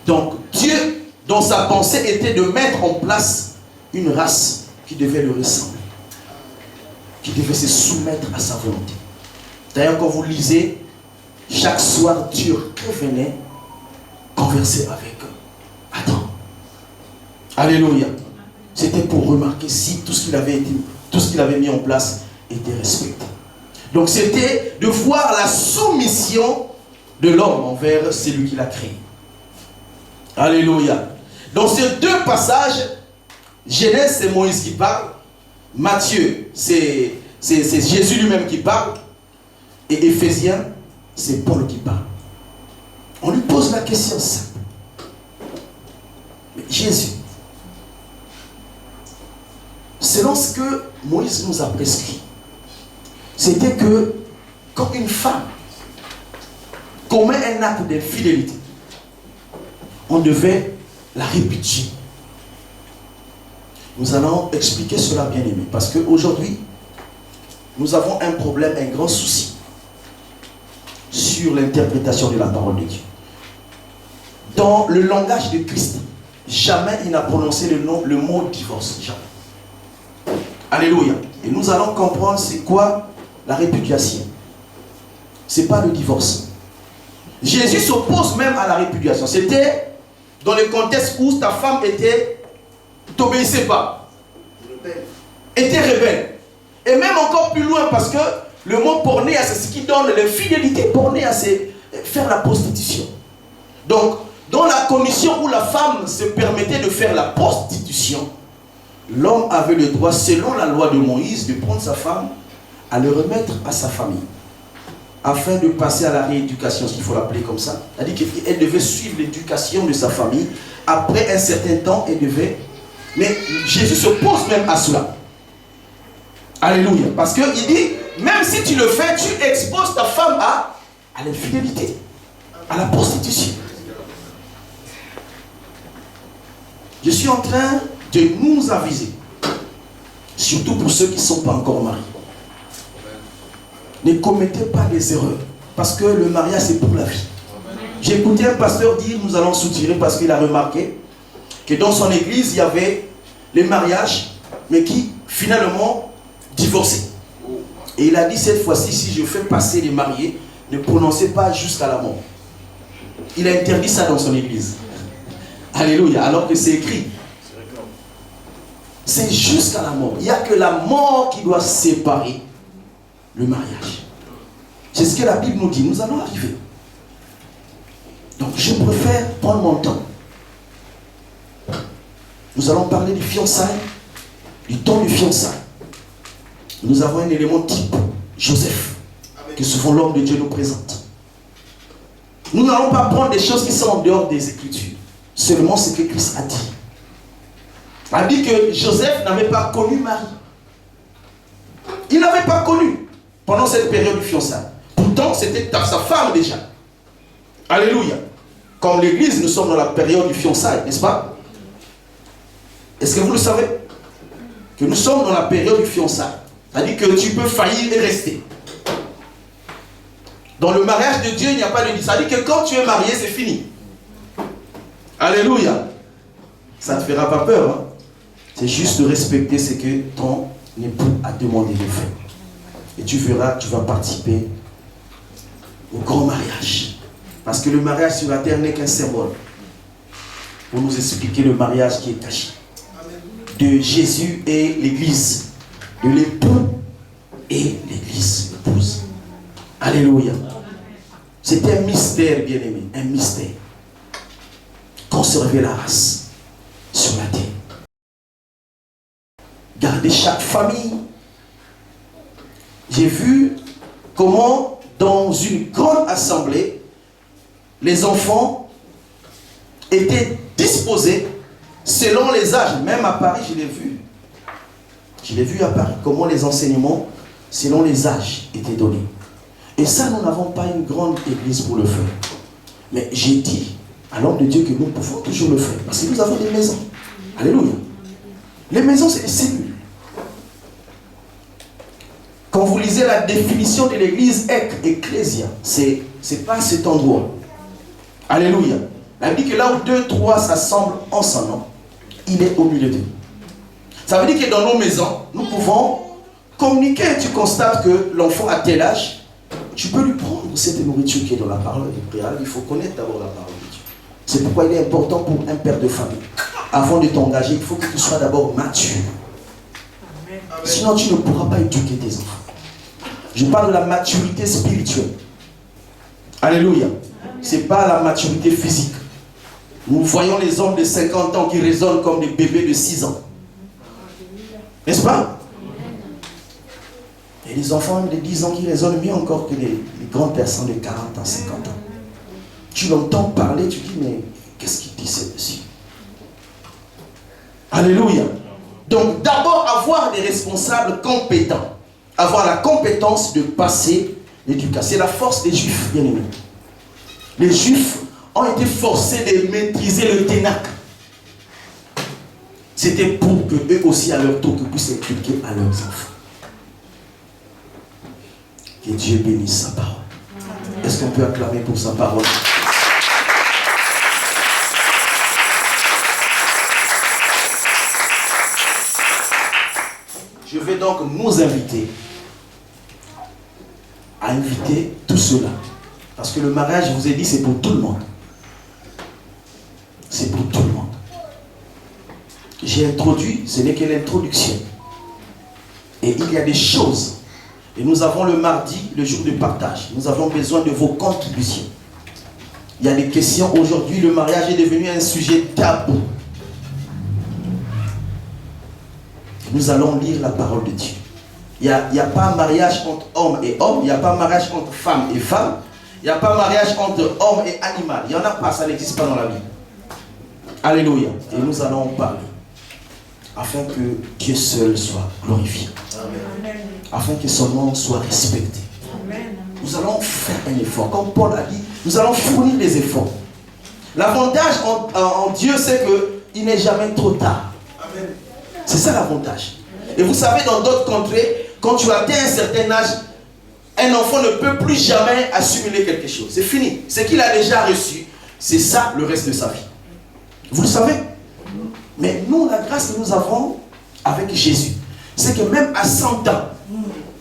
Donc Dieu, dans sa pensée, était de mettre en place une race qui devait le ressembler, qui devait se soumettre à sa volonté. D'ailleurs, quand vous lisez, chaque soir, Dieu revenait converser avec Adam. Alléluia. C'était pour remarquer si tout ce qu'il avait mis en place était respecté. Donc c'était de voir la soumission de l'homme envers celui qui l'a créé. Alléluia. Dans ces deux passages, Genèse, c'est Moïse qui parle. Matthieu, c'est Jésus lui-même qui parle. Et Éphésiens, c'est Paul qui parle. On lui pose la question simple. Mais Jésus, selon ce que Moïse nous a prescrit, c'était que quand une femme commet un acte d'infidélité, on devait la répudier. Nous allons expliquer cela, bien aimé, parce qu'aujourd'hui, nous avons un problème, un grand souci sur l'interprétation de la parole de Dieu. Dans le langage de Christ, jamais il n'a prononcé le mot divorce. Jamais. Alléluia. Et nous allons comprendre c'est quoi la répudiation. Ce n'est pas le divorce. Jésus s'oppose même à la répudiation. C'était dans le contexte où ta femme t'obéissait pas. Était rebelle. Et même encore plus loin parce que le mot pornéa, c'est ce qui donne l'infidélité. Pornéa, c'est faire la prostitution. Donc, dans la condition où la femme se permettait de faire la prostitution, l'homme avait le droit, selon la loi de Moïse, de prendre sa femme, à le remettre à sa famille, afin de passer à la rééducation, s'il faut l'appeler comme ça. C'est-à-dire qu'elle devait suivre l'éducation de sa famille. Après un certain temps, elle devait... Mais Jésus s'oppose même à cela. Alléluia. Parce qu'il dit, même si tu le fais, tu exposes ta femme à l'infidélité, à la prostitution. Je suis en train de nous aviser, surtout pour ceux qui ne sont pas encore mariés. Ne commettez pas des erreurs, parce que le mariage c'est pour la vie. J'ai écouté un pasteur dire, nous allons soutirer, parce qu'il a remarqué que dans son église, il y avait les mariages, mais qui finalement divorçaient. Et il a dit cette fois-ci, si je fais passer les mariés, ne prononcez pas jusqu'à la mort. Il a interdit ça dans son église. Alléluia, alors que c'est écrit. C'est jusqu'à la mort. Il n'y a que la mort qui doit séparer le mariage. C'est ce que la Bible nous dit. Nous allons arriver. Donc je préfère prendre mon temps. Nous allons parler du fiançailles, du temps du fiançailles. Nous avons un élément type, Joseph, que souvent l'homme de Dieu nous présente. Nous n'allons pas prendre des choses qui sont en dehors des Écritures. Seulement ce que Christ a dit. Il a dit que Joseph n'avait pas connu Marie. Il n'avait pas connu pendant cette période du fiançailles. Pourtant, c'était sa femme déjà. Alléluia. Comme l'église, nous sommes dans la période du fiançailles, n'est-ce pas? Est-ce que vous le savez? Que nous sommes dans la période du fiançailles. C'est-à-dire que tu peux faillir et rester. Dans le mariage de Dieu, il n'y a pas de... C'est-à-dire que quand tu es marié, c'est fini. Alléluia. Ça ne te fera pas peur. Hein? C'est juste de respecter ce que ton époux a demandé de faire. Et tu verras, tu vas participer au grand mariage. Parce que le mariage sur la terre n'est qu'un symbole. Pour nous expliquer le mariage qui est caché. De Jésus et l'Église. De l'époux et l'Église, l'épouse. Alléluia. C'est un mystère, bien-aimé. Un mystère. Conserver la race sur la terre. Garder chaque famille. J'ai vu comment dans une grande assemblée, les enfants étaient disposés selon les âges. Même à Paris, je l'ai vu. Je l'ai vu à Paris, comment les enseignements selon les âges étaient donnés. Et ça, nous n'avons pas une grande église pour le faire. Mais j'ai dit à l'homme de Dieu que nous pouvons toujours le faire. Parce que nous avons des maisons. Alléluia. Les maisons, c'est des cellules. Quand vous lisez la définition de l'église ecclésia, c'est pas cet endroit. Alléluia. Elle dit que là où 2, 3 s'assemblent en son nom, il est au milieu d'eux. Ça veut dire que dans nos maisons, nous pouvons communiquer. Tu constates que l'enfant a tel âge, tu peux lui prendre cette nourriture qui est dans la parole de prière. Il faut connaître d'abord la parole de Dieu. C'est pourquoi il est important pour un père de famille avant de t'engager, il faut que tu sois d'abord mature. Amen. Sinon, tu ne pourras pas éduquer tes enfants. Je parle de la maturité spirituelle. Alléluia. Ce n'est pas la maturité physique. Nous voyons les hommes de 50 ans qui raisonnent comme des bébés de 6 ans. N'est-ce pas? Et les enfants de 10 ans qui raisonnent mieux encore que les grandes personnes de 40 ans, 50 ans. Tu l'entends parler, tu dis, mais qu'est-ce qu'il dit ce-dessus? Alléluia. Donc d'abord avoir des responsables compétents. Avoir la compétence de passer l'éducation. C'est la force des Juifs, bien aimés. Les Juifs ont été forcés de maîtriser le Ténac. C'était pour que eux aussi à leur tour puissent éduquer à leurs enfants. Que Dieu bénisse sa parole. Est-ce qu'on peut acclamer pour sa parole? Je vais donc nous inviter à inviter tout cela. Parce que le mariage, je vous ai dit, c'est pour tout le monde. C'est pour tout le monde. J'ai introduit, ce n'est que l'introduction. Et il y a des choses. Et nous avons le mardi, le jour de partage. Nous avons besoin de vos contributions. Il y a des questions. Aujourd'hui, le mariage est devenu un sujet tabou. Nous allons lire la parole de Dieu. Il n'y a pas mariage entre homme et homme. Il n'y a pas mariage entre femme et femme. Il n'y a pas mariage entre homme et animal. Il n'y en a pas, ça n'existe pas dans la Bible. Alléluia. Et nous allons en parler. Afin que Dieu seul soit glorifié. Amen. Afin que son nom soit respecté. Amen. Nous allons faire un effort. Comme Paul a dit, nous allons fournir des efforts. L'avantage en Dieu, c'est qu'il n'est jamais trop tard. Amen. C'est ça l'avantage. Et vous savez, dans d'autres contrées, quand tu atteins un certain âge, un enfant ne peut plus jamais assimiler quelque chose. C'est fini. Ce qu'il a déjà reçu, c'est ça le reste de sa vie. Vous le savez? Mais nous, la grâce que nous avons avec Jésus, c'est que même à 100 ans,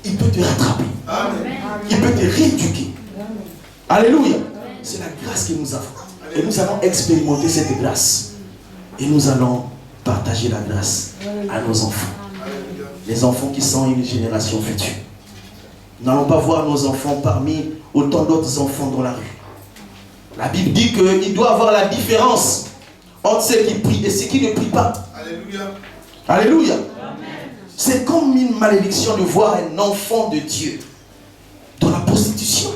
il peut te rattraper. Amen. Il peut te rééduquer. Alléluia. C'est la grâce que nous avons. Et nous allons expérimenter cette grâce. Et nous allons partager la grâce à nos enfants. Les enfants qui sont une génération future. Nous n'allons pas voir nos enfants parmi autant d'autres enfants dans la rue. La Bible dit qu'il doit y avoir la différence entre ceux qui prient et ceux qui ne prient pas. Alléluia. Alléluia. C'est comme une malédiction de voir un enfant de Dieu dans la prostitution,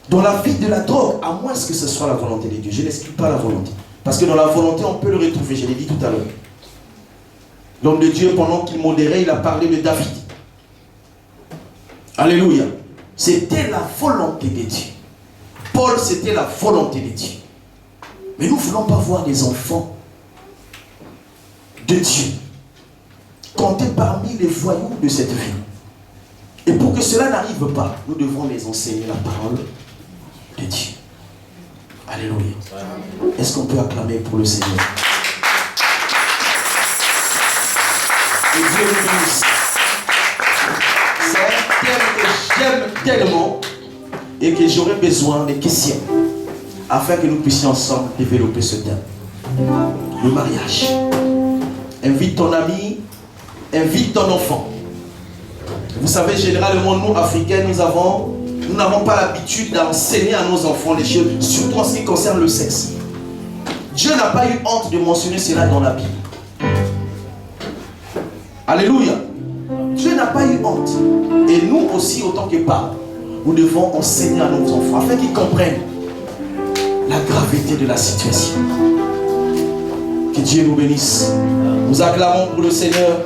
dans la vie de la drogue, à moins que ce soit la volonté de Dieu. Je n'exclus pas la volonté. Parce que dans la volonté, on peut le retrouver, je l'ai dit tout à l'heure. L'homme de Dieu, pendant qu'il modérait, il a parlé de David. Alléluia. C'était la volonté de Dieu. Paul, c'était la volonté de Dieu. Mais nous ne voulons pas voir des enfants de Dieu comptés parmi les voyous de cette vie. Et pour que cela n'arrive pas, nous devons les enseigner la parole de Dieu. Alléluia. Est-ce qu'on peut acclamer pour le Seigneur? Et Dieu nous bénisse. C'est un thème que j'aime tellement et que j'aurais besoin de questions afin que nous puissions ensemble développer ce thème. Le mariage. Invite ton ami, invite ton enfant. Vous savez, généralement, nous, Africains, nous n'avons pas l'habitude d'enseigner à nos enfants les choses, surtout en ce qui concerne le sexe. Dieu n'a pas eu honte de mentionner cela dans la Bible. Alléluia. Dieu n'a pas eu honte. Et nous aussi, autant que parents, nous devons enseigner à nos enfants afin qu'ils comprennent la gravité de la situation. Que Dieu nous bénisse. Nous acclamons pour le Seigneur.